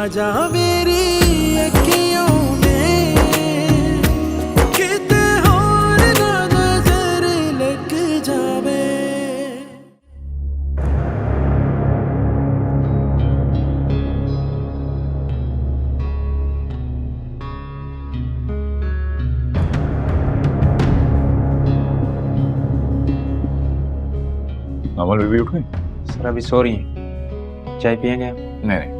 आजा मेरी अखियों में किते और ना नजर लग जावे। नॉर्मल बेबी उठ गई? सर अभी सो रही है, चाय पिएंगे? नहीं।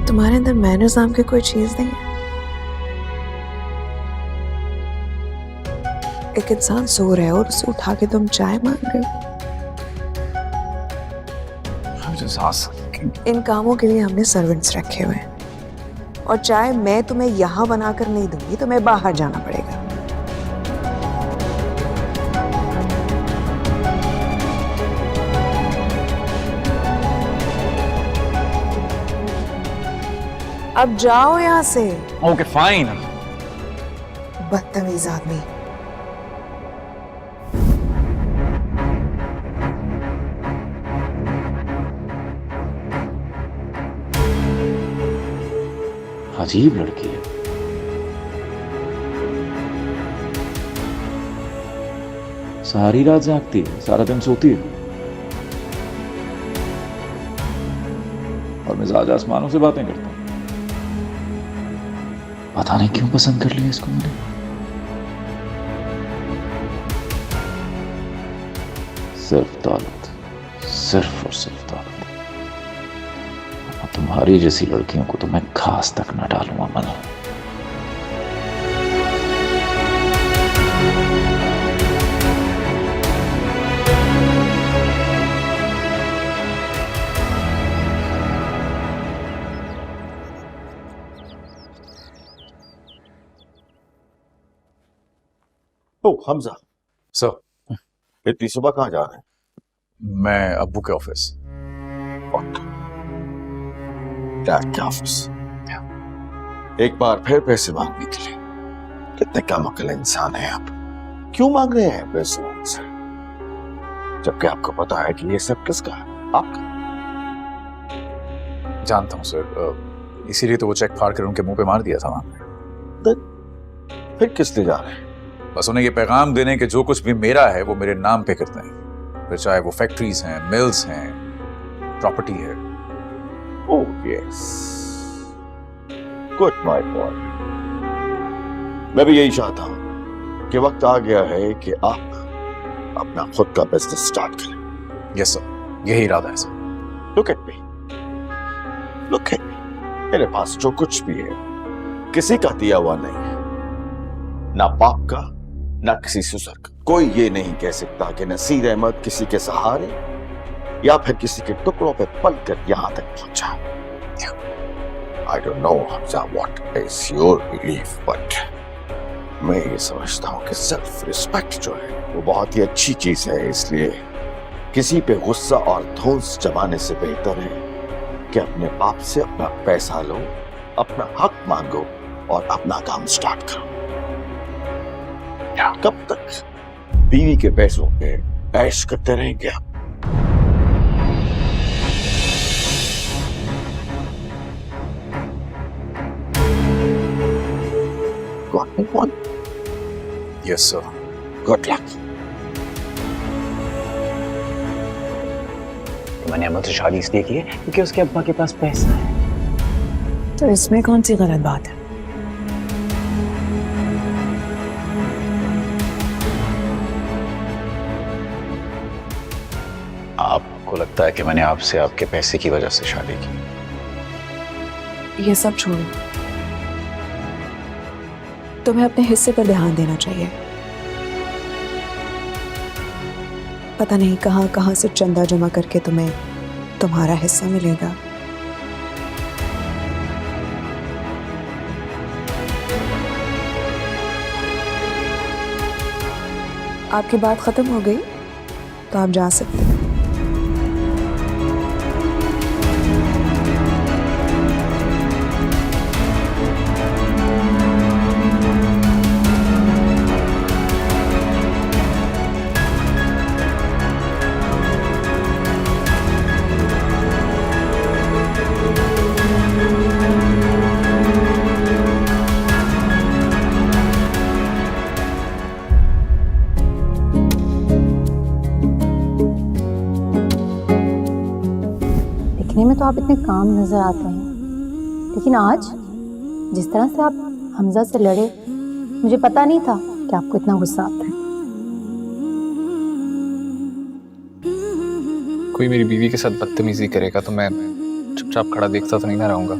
तुम्हारे अंदर मैनर्स नाम की कोई चीज नहीं है? एक इंसान सो रहा है और उसे उठा के तुम चाय मांग रहे हो। इन कामों के लिए हमने सर्वेंट्स रखे हुए हैं और चाय मैं तुम्हें यहाँ बनाकर नहीं दूंगी, तुम्हें बाहर जाना पड़ेगा। अब जाओ यहाँ से। Okay fine. बदतमीज आदमी। अजीब लड़की है। सारी रात जागती है, सारा दिन सोती है और मिजाज आसमानों से बातें करता है। पता नहीं क्यों पसंद कर लिया इसको मैंने। सिर्फ दौलत, सिर्फ और सिर्फ दौलत। तुम्हारी जैसी लड़कियों को तो मैं घास तक न डालूंगा मना। ओ हमजा सर, इतनी सुबह कहाँ जा रहे हैं? मैं अब्बू के ऑफिस। डैड के ऑफिस? एक बार फिर पैसे मांगने के लिए? कितने कम अकल इंसान हैं आप। क्यों मांग रहे हैं पैसे उनसे, जबकि आपको पता है कि ये सब किसका है? आपका। जानता हूँ सर, इसीलिए तो वो चेक फाड़ कर उनके मुंह पे मार दिया था वहां पे। फिर किस लिए जा रहे हैं? बस उन्हें ये पैगाम देने के जो कुछ भी मेरा है वो मेरे नाम पे करते हैं, फिर चाहे वो फैक्ट्रीज हैं, मिल्स हैं, प्रॉपर्टी है। Oh yes, good my boy. मैं भी यही चाहता हूं कि वक्त आ गया है कि आप अपना खुद का बिजनेस स्टार्ट करें। यस सर, यही इरादा है sir. Look at me, look at me. मेरे पास जो कुछ भी है किसी का दिया हुआ नहीं है, ना बाप का ना किसी ससुर का। कोई ये नहीं कह सकता कि नसीर अहमद किसी के सहारे या फिर किसी के टुकड़ों पे पलकर यहां तक पहुंचा। I don't know what is your belief, but मैं ये समझता हूं कि सेल्फ रिस्पेक्ट जो है वो बहुत ही अच्छी चीज है। इसलिए किसी पे गुस्सा और धौंस जमाने से बेहतर है कि अपने बाप से अपना पैसा लो, अपना हक मांगो और अपना काम स्टार्ट करो। कब तक बीवी के पैसों पे ऐश करते रहेंगे आप? Got me one? Yes sir. Good luck. मैंने अहमद से शादी इसलिए की है क्योंकि उसके अब्बा के पास पैसा है। तो इसमें कौन सी गलत बात है? आपको लगता है कि मैंने आपसे आपके पैसे की वजह से शादी की? ये सब छोड़ो, तुम्हें अपने हिस्से पर ध्यान देना चाहिए। पता नहीं कहां कहां से चंदा जमा करके तुम्हें तुम्हारा हिस्सा मिलेगा। आपकी बात खत्म हो गई तो आप जा सकते हैं। दिखने में तो आप इतने काम नजर आते हैं, लेकिन आज जिस तरह से आप हमजा से लड़े, मुझे पता नहीं था कि आपको इतना गुस्सा आता है। कोई मेरी बीवी के साथ बदतमीजी करेगा तो मैं चुपचाप खड़ा देखता तो नहीं ना रहूंगा।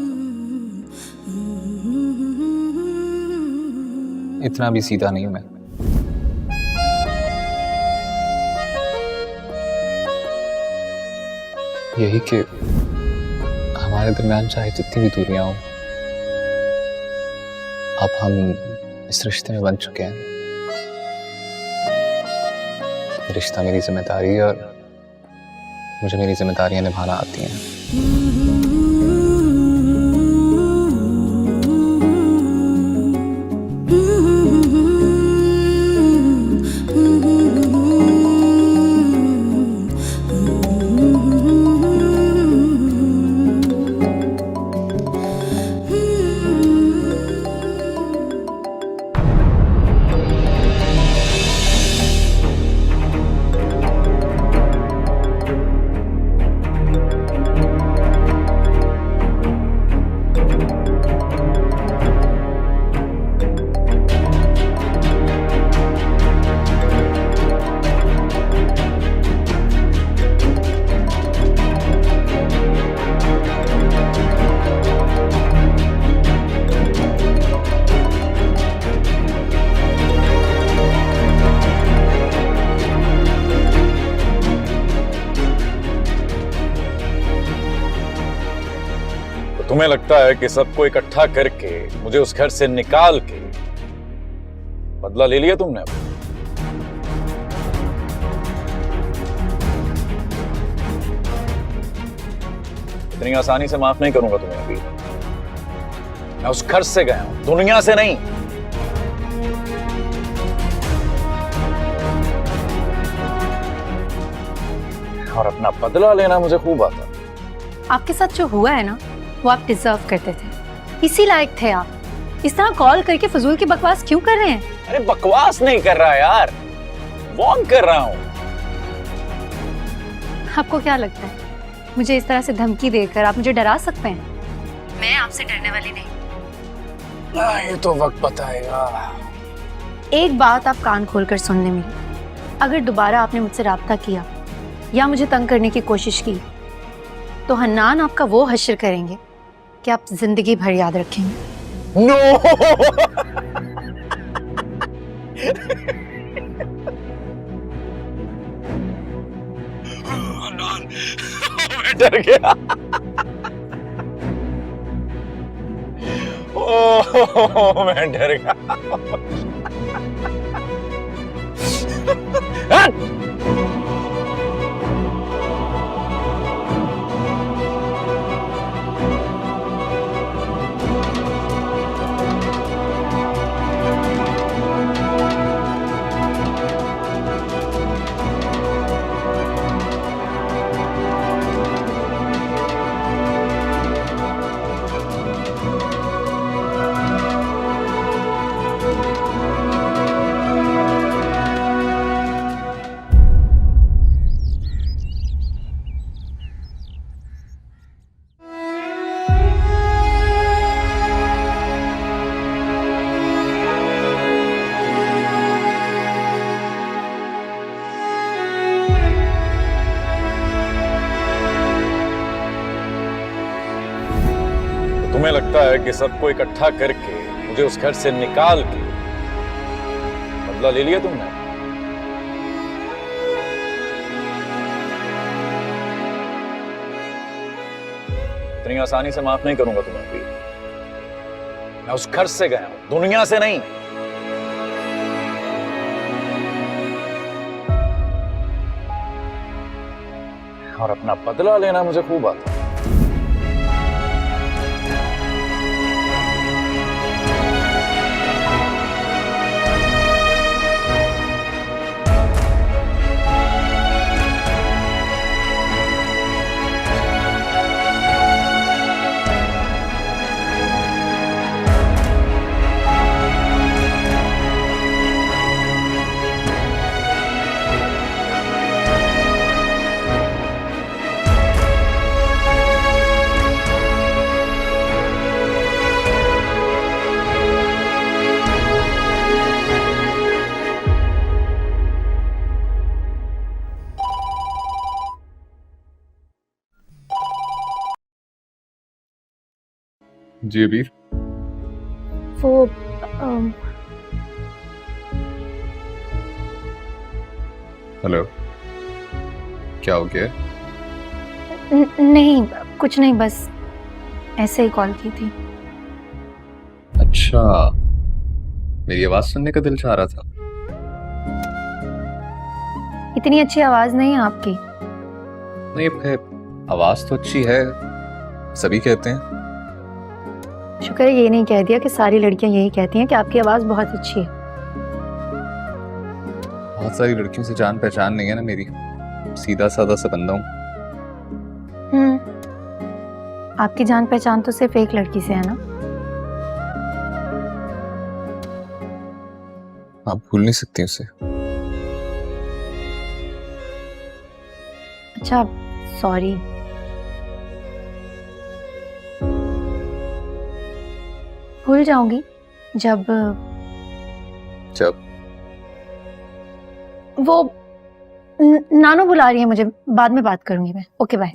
इतना भी सीधा नहीं हूं मैं। यही कि हमारे दरमियान चाहे जितनी भी दूरियां हो, अब हम इस रिश्ते में बन चुके हैं। रिश्ता मेरी जिम्मेदारी है और मुझे मेरी जिम्मेदारियां निभाना आती हैं। तुम्हें लगता है कि सबको इकट्ठा करके मुझे उस घर से निकाल के बदला ले लिया तुमने? इतनी आसानी से माफ नहीं करूंगा तुम्हें अभी। मैं उस घर से गया हूं, दुनिया से नहीं। और अपना बदला लेना मुझे खूब आता। आपके साथ जो हुआ है ना, वो आप डिजर्व करते थे, इसी लायक थे आप। इस तरह कॉल करके फजूल की बकवास क्यों कर रहे हैं? अरे बकवास नहीं कर रहा यार, वार्न कर रहा हूं। आपको क्या लगता है मुझे इस तरह से धमकी देकर आप मुझे डरा सकते हैं? मैं आपसे डरने वाली नहीं। ये तो वक्त बताएगा। एक बात आप कान खोलकर सुन लें मेरी, अगर दोबारा आपने मुझसे राब्ता किया या मुझे तंग करने की कोशिश की तो हन्नान आपका वो हश्र करेंगे कि आप जिंदगी भर याद रखेंगे। नो मैं डर गया। ओह मैं डर गया। तुम्हें लगता है कि सबको इकट्ठा करके मुझे उस घर से निकाल के बदला ले लिया तुमने? इतनी आसानी से माफ नहीं करूंगा तुम्हें अभी। मैं उस घर से गया हूं, दुनिया से नहीं। और अपना बदला लेना मुझे खूब आता है। जी अबीर, वो हेलो, क्या हो गया? नहीं, कुछ नहीं, बस ऐसे ही कॉल की थी। अच्छा, मेरी आवाज सुनने का दिल चाह रहा था। इतनी अच्छी आवाज नहीं है आपकी। नहीं, फिर आवाज तो अच्छी है, सभी कहते हैं। शुक्र है ये नहीं कह दिया कि सारी लड़कियां यही कहती हैं कि आपकी आवाज बहुत अच्छी है। बहुत सारी लड़कियों से जान पहचान नहीं है ना मेरी, सीधा साधा सा बंदा हूँ। आपकी जान पहचान तो सिर्फ एक लड़की से है ना? आप भूल नहीं सकती उसे। अच्छा, सॉरी। भूल जाऊंगी जब वो नानो बुला रही है मुझे, बाद में बात करूंगी मैं। Okay bye.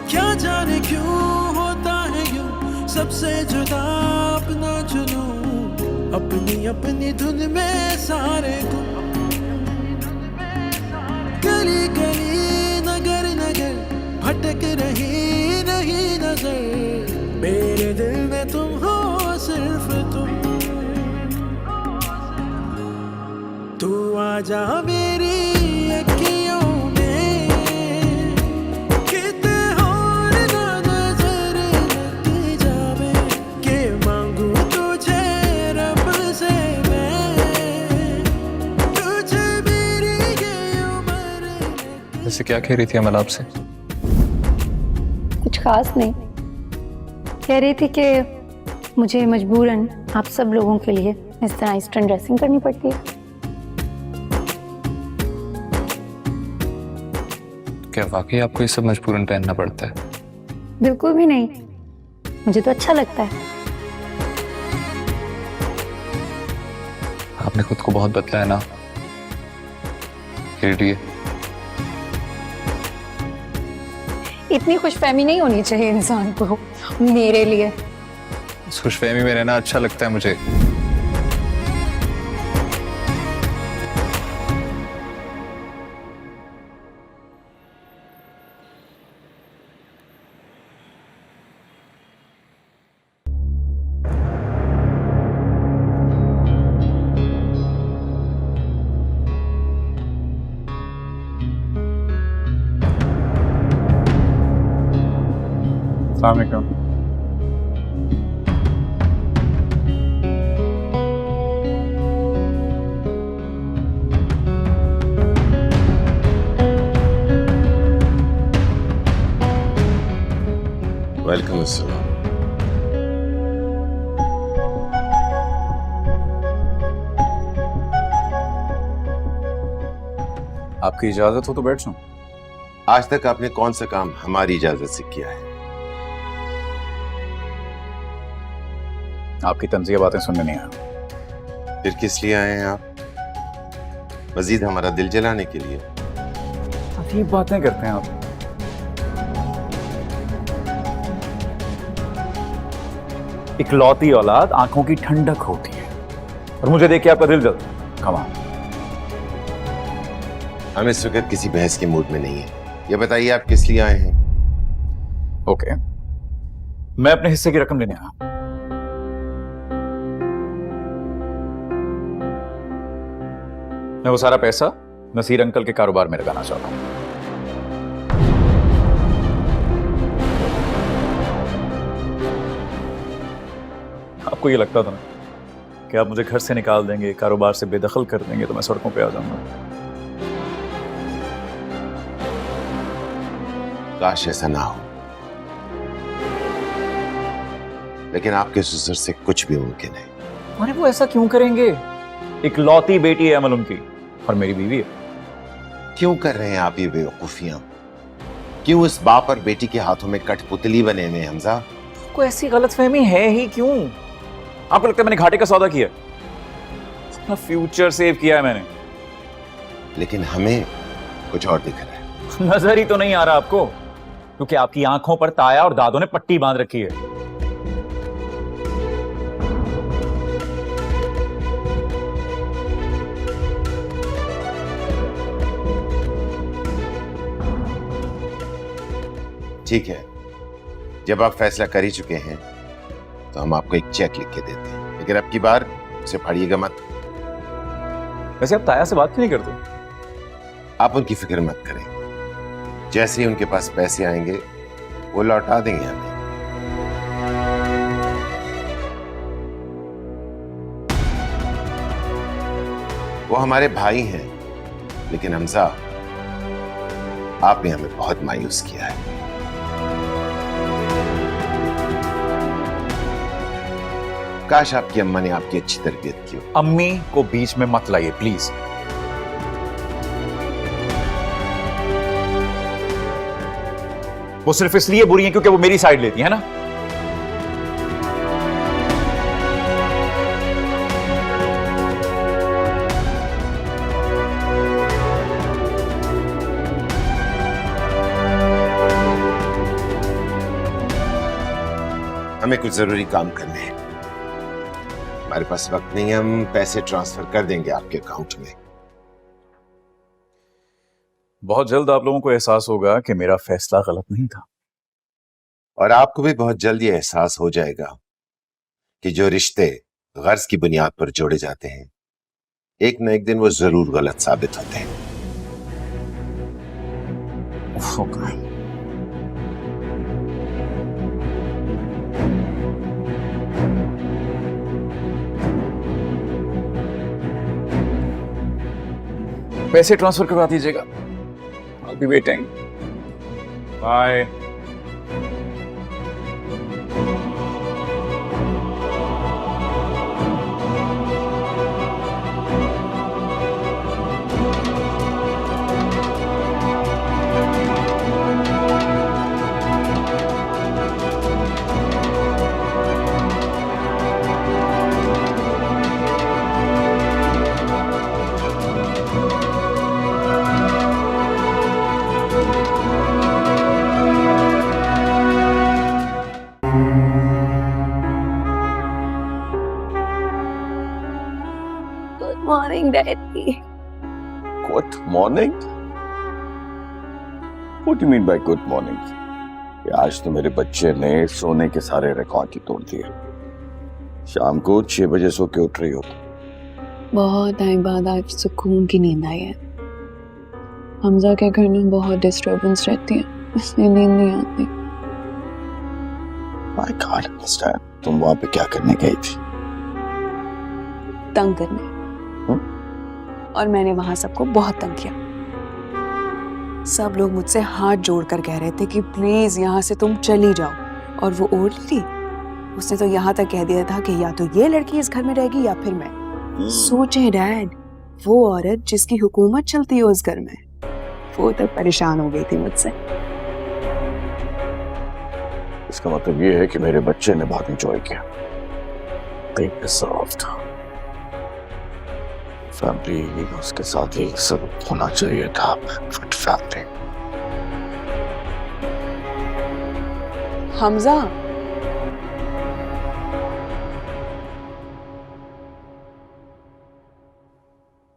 क्या जाने क्यों होता है यूं, सबसे जुदा अपना चुनूं, अपनी अपनी धुन में सारे गुम, गली गली नगर नगर भटक रही नहीं नजर, मेरे दिल में तुम हो सिर्फ तुम। तू आजा मेरी अखियों में, किते और ना नजर लग जावे, के मांगू तुझे रब से मैं, तुझे मेरी ये उम्र। वैसे क्या कह रही थी अमल आपसे? कुछ खास नहीं, कह रही थी कि मुझे मजबूरन आप सब लोगों के लिए इस तरह ईस्टर्न ड्रेसिंग करनी पड़ती है। क्या वाकई आपको ये सब मजबूरन पहनना पड़ता है? बिल्कुल भी नहीं, मुझे तो अच्छा लगता है। आपने खुद को बहुत बदला है ना, फिर लिए इतनी खुशफहमी नहीं होनी चाहिए इंसान को मेरे लिए। इस खुशफहमी में रहना अच्छा लगता है मुझे। अस्सलाम वालेकुम। वेलकम अस्सलाम। आपकी इजाजत हो तो बैठ जाऊं। आज तक आपने कौन सा काम हमारी इजाजत से किया है? आपकी तंजिया बातें सुनने नहीं आया। फिर किस लिए आए हैं आप? मजीद हमारा दिल जलाने के लिए? अजीब बातें करते हैं आप। इकलौती औलाद आंखों की ठंडक होती है और मुझे देख के आपका दिल जलता है। कमाल। हम इस वक्त किसी बहस के मूड में नहीं है। ये बताइए आप किस लिए आए हैं? ओके, मैं अपने हिस्से की रकम लेने आया। मैं वो सारा पैसा नसीर अंकल के कारोबार में लगाना चाहता हूं। आपको ये लगता था ना कि आप मुझे घर से निकाल देंगे, कारोबार से बेदखल कर देंगे तो मैं सड़कों पे आ जाऊंगा। काश ऐसा ना हो, लेकिन आपके ससुर से कुछ भी मुमकिन है। अरे वो ऐसा क्यों करेंगे? इकलौती बेटी है अमल उनकी, और मेरी बीवी है। क्यों कर रहे हैं आप ये बेवकूफियां? क्यों इस बाप और बेटी के हाथों में कठपुतली बने हुए हैं हमजा? कोई ऐसी गलतफहमी है ही क्यों? आपको लगता है मैंने घाटे का सौदा किया? अपना फ्यूचर सेव किया है मैंने। लेकिन हमें कुछ और दिख रहा है। नजर ही तो नहीं आ रहा आपको, क्योंकि आपकी आंखों पर ताया और दादों ने पट्टी बांध रखी है। ठीक है, जब आप फैसला कर ही चुके हैं तो हम आपको एक चेक लिख के देते हैं, लेकिन अब की बार उसे फाड़िएगा मत। वैसे आप ताया से बात क्यों नहीं करते? आप उनकी फिक्र मत करें, जैसे ही उनके पास पैसे आएंगे वो लौटा देंगे हमें। वो हमारे भाई हैं, लेकिन हमजा आपने हमें बहुत मायूस किया है। काश आपकी अम्मा ने आपकी अच्छी तरबियत की हो। अम्मी को बीच में मत लाइए प्लीज। वो सिर्फ इसलिए बुरी है क्योंकि वो मेरी साइड लेती है ना। हमें कुछ जरूरी काम करने हैं, हमारे पास वक्त नहीं है, हम पैसे ट्रांसफर कर देंगे आपके अकाउंट में। बहुत जल्द आप लोगों को एहसास होगा कि मेरा फैसला गलत नहीं था, और आपको भी बहुत जल्द ये एहसास हो जाएगा कि जो रिश्ते गर्ज की बुनियाद पर जोड़े जाते हैं एक न एक दिन वो जरूर गलत साबित होते हैं। पैसे ट्रांसफर करवा दीजिएगा। I'll be waiting. Bye. Morning daddy. Good morning? What do you mean by good morning? आज तो मेरे बच्चे ने सोने के सारे रिकॉर्ड ही तोड़ दिए। शाम को 6 बजे सो के उठ रही हो। बहुत टाइम बाद आज सुकून की नींद आई है। हमजा के घर में बहुत डिस्टर्बेंस रहती है, इसलिए नींद नहीं आती। I can't understand. तुम वहां पे क्या करने गई थी? तंग करने। और मैंने वहां सबको बहुत तंग किया। सब लोग मुझसे हाथ जोड़कर कह रहे थे कि प्लीज यहाँ से तुम चली जाओ, और वो ओल्ड लेडी, उसने तो यहाँ तक कह दिया था कि या तो ये लड़की इस घर में रहेगी या फिर मैं। सोचें डैड, वो औरत जिसकी हुकूमत चलती है उस घर में, वो तक परेशान हो गई थी मुझसे। इसका मतलब ये है कि मेरे बच्चे ने बहुत एंजॉय किया। They deserved. फैमिली उसके साथ ही सब होना चाहिए था। Fit family. हमजा,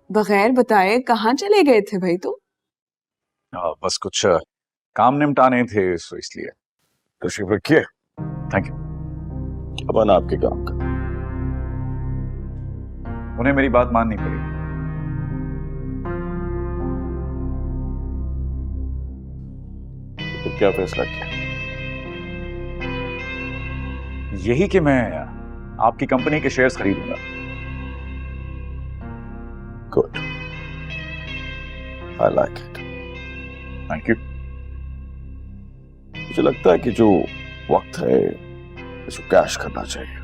बगैर बताए कहाँ चले गए थे भाई तुम? बस कुछ काम निपटाने थे सो इसलिए। तशरीफ रखिए। Thank you. क्या बना आपके काम का? उन्हें मेरी बात माननी पड़ी। तो क्या फैसला किया? यही कि मैं आपकी कंपनी के शेयर्स खरीदूंगा। Good, I like it. Thank you. मुझे लगता है कि जो वक्त है इसको कैश करना चाहिए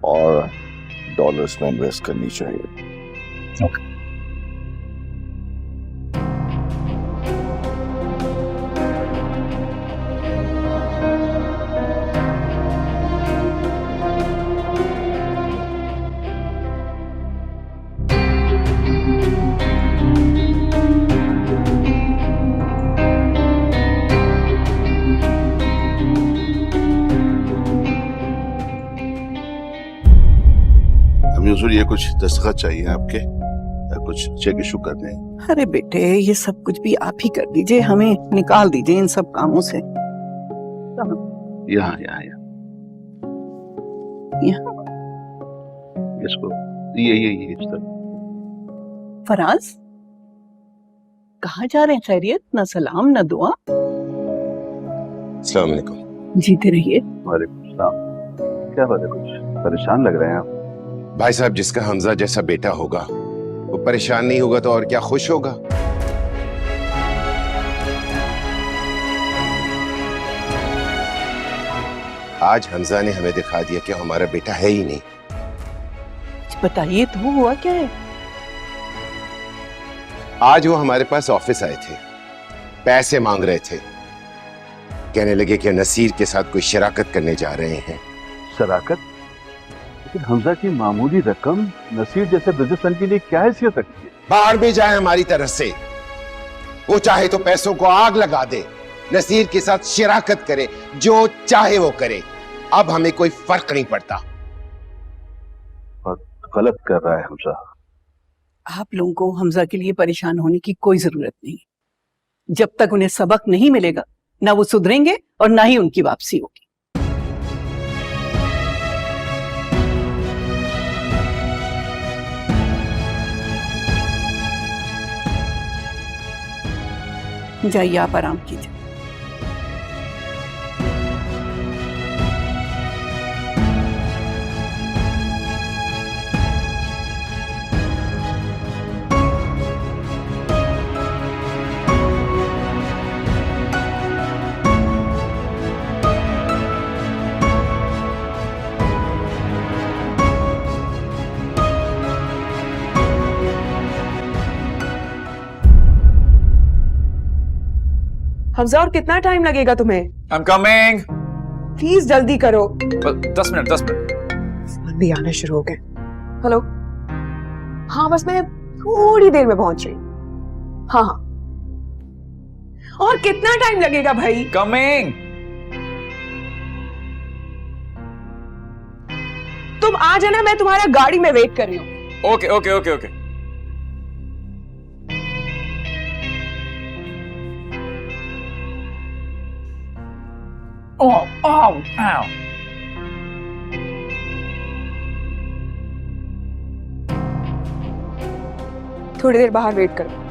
और डॉलर्स में इन्वेस्ट करनी चाहिए। ओके। हुजूर, ये कुछ दस्तखत चाहिए आपके या कुछ चेक इशू करने हैं? अरे बेटे, ये सब कुछ भी आप ही कर दीजिए, हमें निकाल दीजिए इन सब कामों से। यहाँ यहाँ यहाँ इसको ये इस तरह। फराज, कहाँ जा रहे हैं? खैरियत? ना सलाम ना दुआ। अस्सलाम वालेकुम। जीते रहिए। वालेकुम सलाम। क्या बात है, कुछ परेशान लग रहे हैं आप? भाई साहब, जिसका हमजा जैसा बेटा होगा वो परेशान नहीं होगा तो और क्या खुश होगा। आज हमजा ने हमें दिखा दिया कि हमारा बेटा है ही नहीं। बताइए तो हुआ क्या है? आज वो हमारे पास ऑफिस आए थे, पैसे मांग रहे थे। कहने लगे कि नसीर के साथ कोई शराकत करने जा रहे हैं। शराकत? लेकिन हमजा की मामूली रकम नसीर जैसे बिजनेसमैन के लिए क्या हैसियत रखती है? बाहर भी जाए हमारी तरफ से। वो चाहे तो पैसों को आग लगा दे, नसीर के साथ शराकत करे, जो चाहे वो करे। अब हमें कोई फर्क नहीं पड़ता। गलत कर रहा है हमजा। आप लोगों को हमजा के लिए परेशान होने की कोई जरूरत नहीं। जब तक उन्हें सबक नहीं मिलेगा, ना वो सुधरेंगे और ना ही उनकी वापसी होगी। जाइए, आप आराम कीजिए। हमजा, और कितना टाइम लगेगा तुम्हें? I am coming. प्लीज जल्दी करो। 10 मिनट। भी आना शुरू हो गए। हेलो, हाँ बस मैं थोड़ी देर में पहुंच रही। हाँ हाँ। और कितना टाइम लगेगा भाई? कमिंग। तुम आ जाना, मैं तुम्हारा गाड़ी में वेट कर रही हूँ। Okay okay okay okay. थोड़ी देर बाहर वेट करो।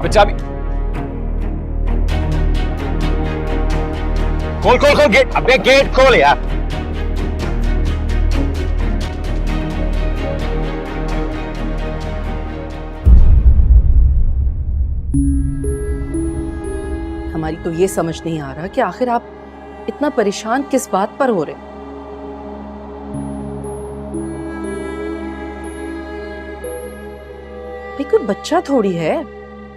अबे चाबी खोल खोल खोल गेट, अबे गेट खोल यार। हमारी तो ये समझ नहीं आ रहा कि आखिर आप इतना परेशान किस बात पर हो रहे हैं। भाई कोई बच्चा थोड़ी है,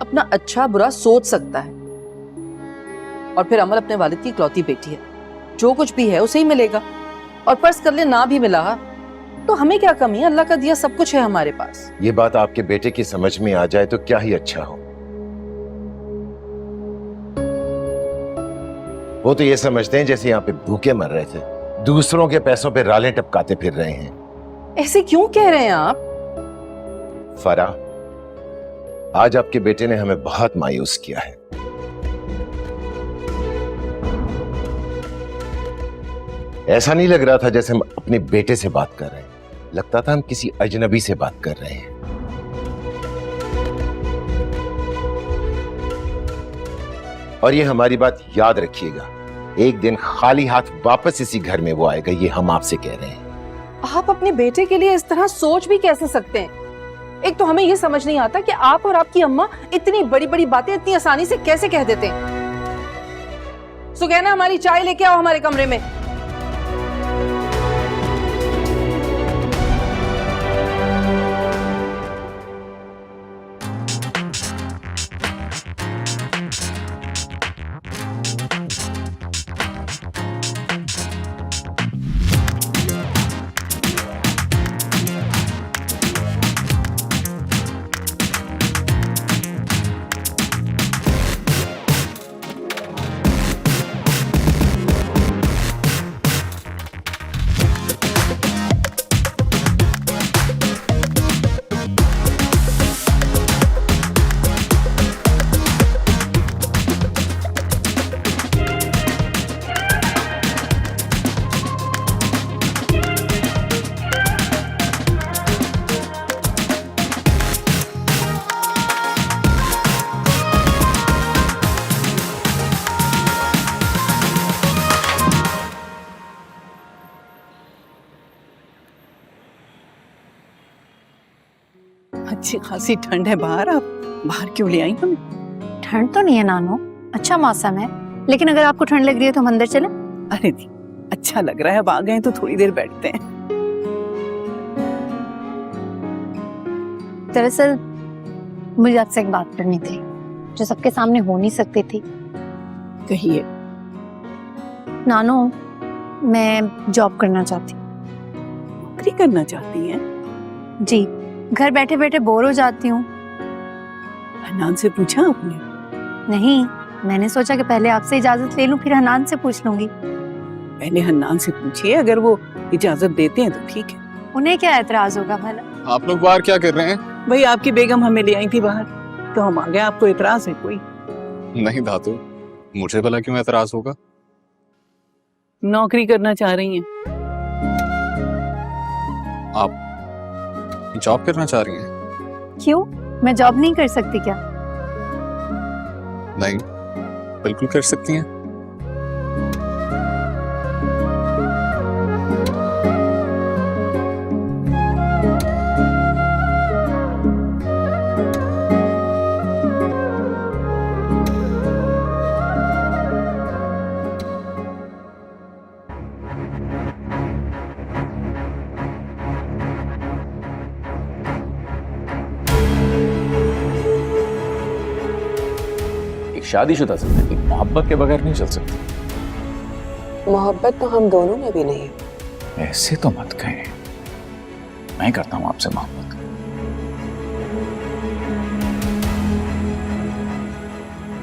अपना अच्छा बुरा सोच सकता है। और फिर अमल अपने वालिद की इकलौती बेटी है, जो कुछ भी है उसे ही मिलेगा। और फर्ज कर ले ना भी मिला तो हमें क्या कमी है, अल्लाह का दिया सब कुछ है हमारे पास। ये बात आपके बेटे की समझ में आ जाए तो क्या ही अच्छा हो। वो तो ये समझते हैं जैसे यहाँ पे भूखे मर रहे थे, दूसरों के पैसों पे रालें टपकाते फिर रहे हैं। ऐसे क्यों कह रहे हैं आप? फरा, आज आपके बेटे ने हमें बहुत मायूस किया है। ऐसा नहीं लग रहा था जैसे हम अपने बेटे से बात कर रहे हैं, लगता था हम किसी अजनबी से बात कर रहे हैं। और ये हमारी बात याद रखिएगा, एक दिन खाली हाथ वापस इसी घर में वो आएगा, ये हम आपसे कह रहे हैं। आप अपने बेटे के लिए इस तरह सोच भी कैसे सकते हैं? एक तो हमें ये समझ नहीं आता कि आप और आपकी अम्मा इतनी बड़ी बड़ी बातें इतनी आसानी से कैसे कह देते हैं। सुगैना, हमारी चाय लेके आओ हमारे कमरे में। अच्छी खासी ठंड है बाहर, आप बाहर क्यों ले आई हमें? ठंड तो नहीं है नानो, अच्छा मौसम है, लेकिन अगर आपको ठंड लग रही है तो हम अंदर चलें? अरे नहीं, अच्छा लग रहा है, अब आ गए तो थोड़ी देर बैठते हैं। दरअसल मुझे आपसे एक बात करनी थी जो सबके सामने हो नहीं सकती थी। कहिए। नानो, मैं जॉब करना चाहती हूँ। नौकरी करना चाहती हैं? जी, घर बैठे बैठे बोर हो जाती हूँ। हनान से पूछा आपने? नहीं, मैंने सोचा कि पहले आपसे इजाजत ले लूं, फिर हनान से पूछ लूंगी। पहले हनान से पूछिए, अगर वो इजाजत देते हैं तो ठीक है। उन्हें क्या एतराज होगा भला? आप लोग बाहर क्या कर रहे हैं? भाई आपकी बेगम हमें ले आई थी बाहर, तो हम आ गए। आपको एतराज है कोई? नहीं धातु, मुझे भला क्यों एतराज होगा? नौकरी करना चाह रही हैं। आप जॉब करना चाह रही हैं? क्यों, मैं जॉब नहीं कर सकती क्या? नहीं, बिल्कुल कर सकती हैं। शादीशुदा जिंदगी मोहब्बत के बगैर नहीं चल सकती। मोहब्बत तो हम दोनों में भी नहीं है। ऐसे तो मत कहें, मैं करता हूं आपसे मोहब्बत।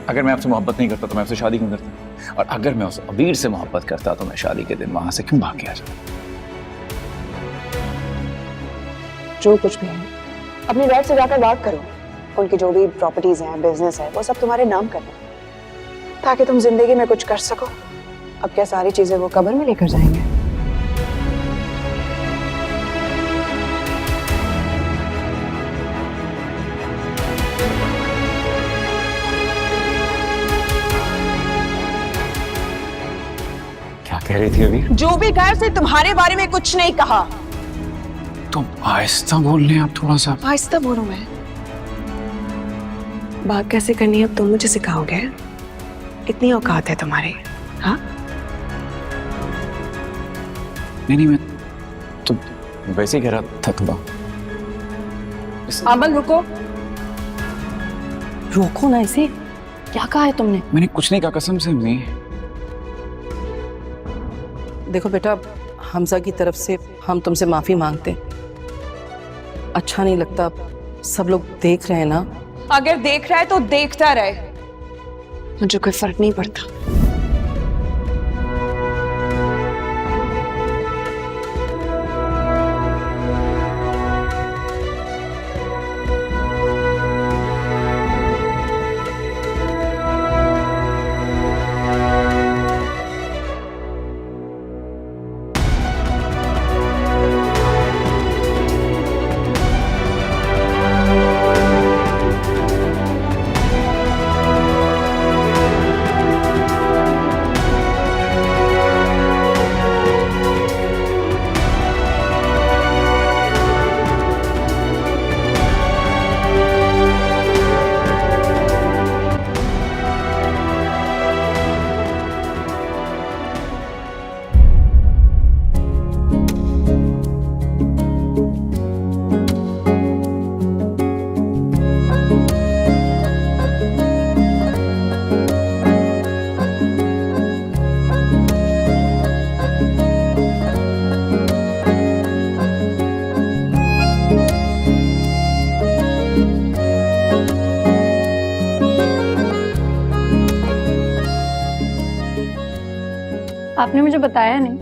अगर मैं आपसे मोहब्बत नहीं करता तो मैं आपसे शादी क्यों करता? और अगर मैं उस अबीर से मोहब्बत करता तो मैं शादी के दिन वहां से क्यों भाग के आ जाता? जो कुछ भी है अपने डैड से जाकर बात करो, उनकी जो भी प्रॉपर्टीज हैं, बिजनेस है, वो सब तुम्हारे नाम कर दो ताकि तुम जिंदगी में कुछ कर सको। अब क्या सारी चीजें वो कब्र में लेकर जाएंगे? रही थी अभी? जो भी कहा उसने तुम्हारे बारे में कुछ नहीं कहा। तो आहिस्ता बोल रहे हैं आप थोड़ा सा। आहिस्ता बोलूं मैं? बात कैसे करनी है अब तुम मुझे सिखाओगे? इतनी औकात है तुम्हारी? हाँ नहीं मैं तो वैसे ही कह रहा था थोड़ा। अमन रुको, रोको ना इसे। क्या कहा है तुमने? मैंने कुछ नहीं कहा, कसम से अम्मी। देखो बेटा, हमजा की तरफ से हम तुमसे माफी मांगते हैं। अच्छा नहीं लगता, सब लोग देख रहे हैं ना। अगर देख रहा है तो देखता रहे, मुझे कोई फर्क नहीं पड़ता। आपने मुझे बताया नहीं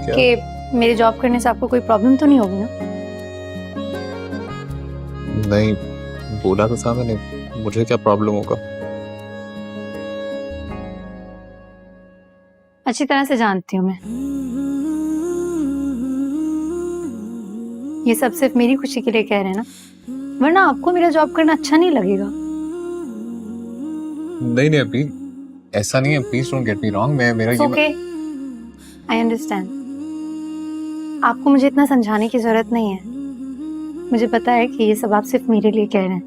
कि मेरे जॉब करने से आपको कोई प्रॉब्लम तो नहीं होगी ना? नहीं, बोला तो था मैंने, मुझे क्या प्रॉब्लम होगा। अच्छी तरह से जानती हूँ मैं। ये सब सिर्फ मेरी खुशी के लिए कह रहे हैं ना, वरना आपको मेरा जॉब करना अच्छा नहीं लगेगा। नहीं अभी ऐसा नहीं है, please don't get me wrong. मैं मेरा ओके, आई अंडरस्टैंड। आपको मुझे इतना समझाने की जरूरत नहीं है। मुझे पता है कि ये सब आप सिर्फ मेरे लिए कह रहे हैं।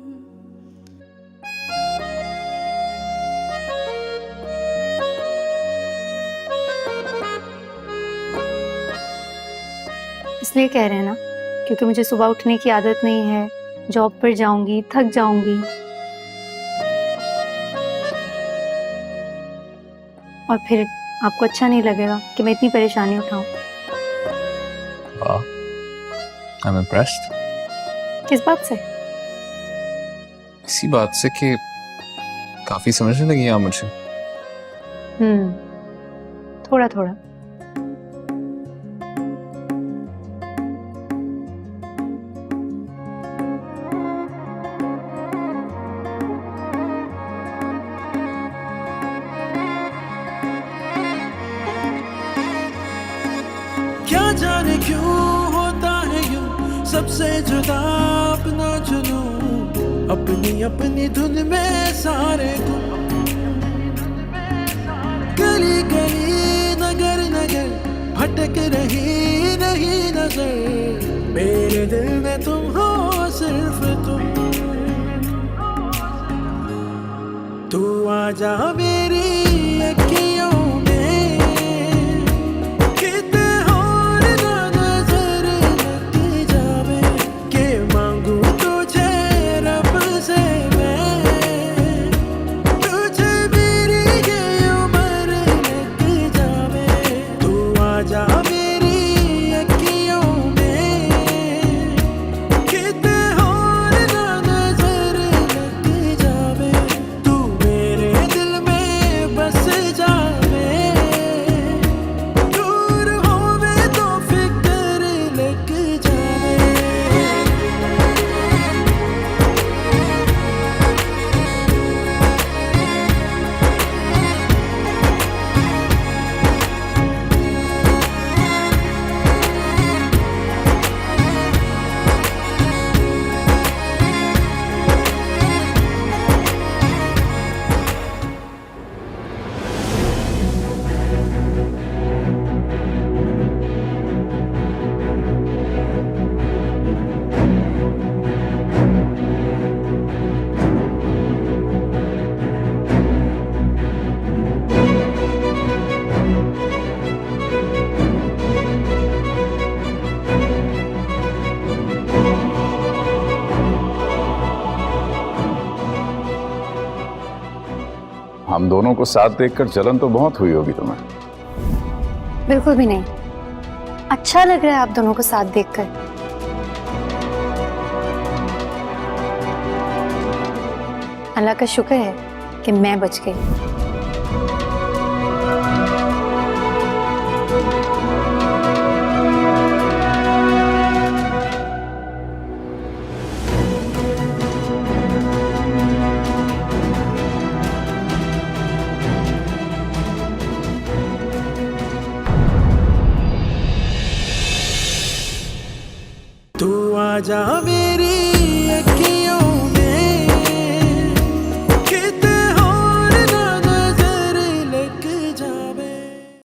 इसलिए कह रहे हैं ना क्योंकि मुझे सुबह उठने की आदत नहीं है, जॉब पर जाऊंगी, थक जाऊंगी, और फिर आपको अच्छा नहीं लगेगा कि मैं इतनी परेशानी उठाऊं। I am impressed. किस बात से? इसी बात से कि काफी समझने लगी आप मुझे। थोड़ा थोड़ा। क्या जाने क्यों होता है यूं, सबसे जुदा अपना चुनूं, अपनी अपनी धुन में सारे गुम। गली गली नगर नगर भटक रही नहीं नजर, मेरे दिल में तुम हो सिर्फ तुम। तू आजा मेरी अखियों हम दोनों को साथ देखकर जलन तो बहुत हुई होगी तुम्हें। बिल्कुल भी नहीं, अच्छा लग रहा है आप दोनों को साथ देखकर। अल्लाह का शुक्र है कि मैं बच गई। तू आजा